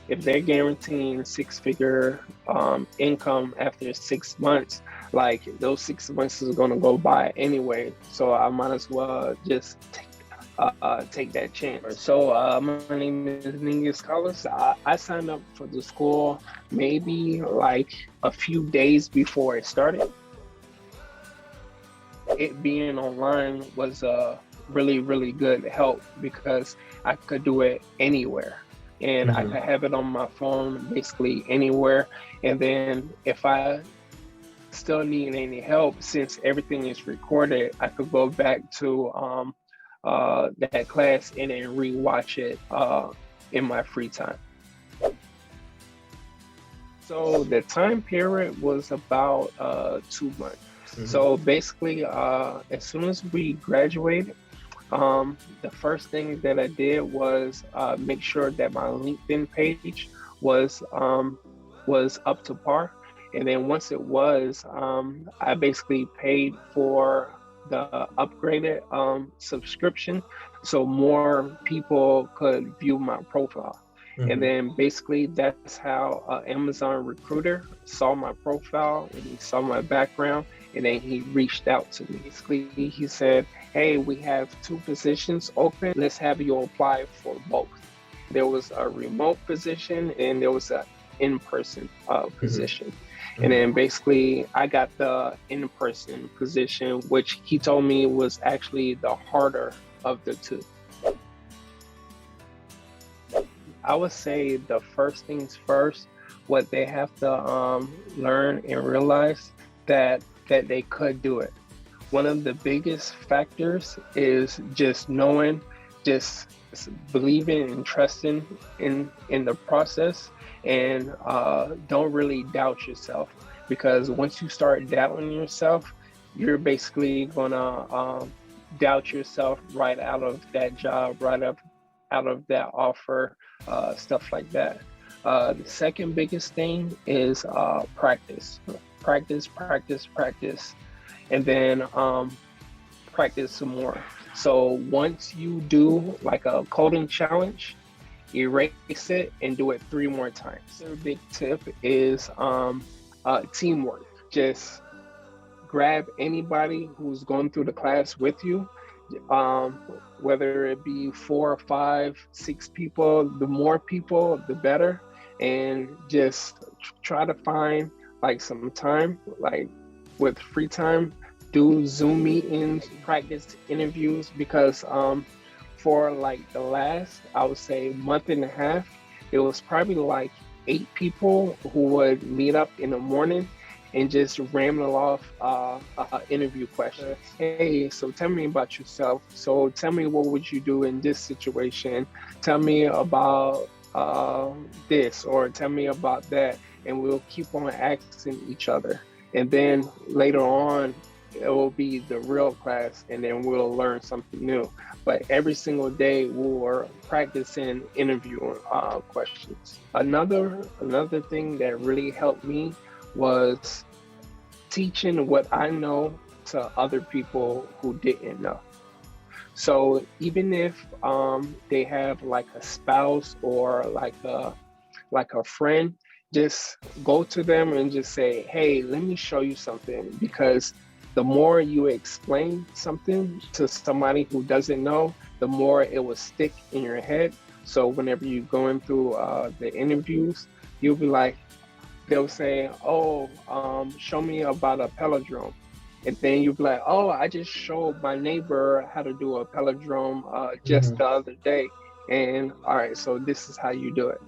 if they're guaranteeing six-figure income after 6 months, like those 6 months is gonna go by anyway. So I might as well just take that chance. So my name is Ningus Carlos. I signed up for the school maybe like a few days before it started. It being online was a really good help because I could do it anywhere and I Hmm. could have it on my phone basically anywhere. And then if I still need any help, since everything is recorded, I could go back to that class and then rewatch it in my free time. So the time period was about 2 months. Hmm. So basically, as soon as we graduated, the first thing that I did was make sure that my LinkedIn page was was up to par. And then once it was, I basically paid for the upgraded subscription so more people could view my profile. And Hmm. then basically that's how Amazon recruiter saw my profile and he saw my background and then he reached out to me. Basically, he said, "Hey, we have two positions open. Let's have you apply for both." There was a remote position and there was a in-person Hmm. position. And Hmm. then basically I got the in-person position, which he told me was actually the harder of the two. I would say the first things first, what they have to learn and realize that they could do it. One of the biggest factors is just knowing, just believing and trusting in the process, and don't really doubt yourself because once you start doubting yourself, you're basically gonna doubt yourself right out of that job, out of that offer, stuff like that. The second biggest thing is practice, practice, and then practice some more. So once you do like a coding challenge, erase it and do it 3 more times. Another big tip is teamwork. Just grab anybody who's going through the class with you, whether it be four or five, six people. The more people, the better, and just try to find like some time, like with free time, do Zoom meetings, practice interviews because for like the last, I would say month and a half, it was probably like 8 people who would meet up in the morning and just ramble off interview questions. Hey, so tell me about yourself. So tell me what would you do in this situation? Tell me about this or tell me about that. And we'll keep on asking each other. And then later on, it will be the real class and then we'll learn something new. But every single day we're practicing interviewing questions. Another thing that really helped me was teaching what I know to other people who didn't know. So even if they have like a spouse or like a friend, just go to them and just say, "Hey, let me show you something." Because the more you explain something to somebody who doesn't know, the more it will stick in your head. So whenever you're going through the interviews, you'll be like, they'll say, "Oh, show me about a palindrome." And then you'll be like, "Oh, I just showed my neighbor how to do a palindrome just Hmm. the other day." And all right, so this is how you do it.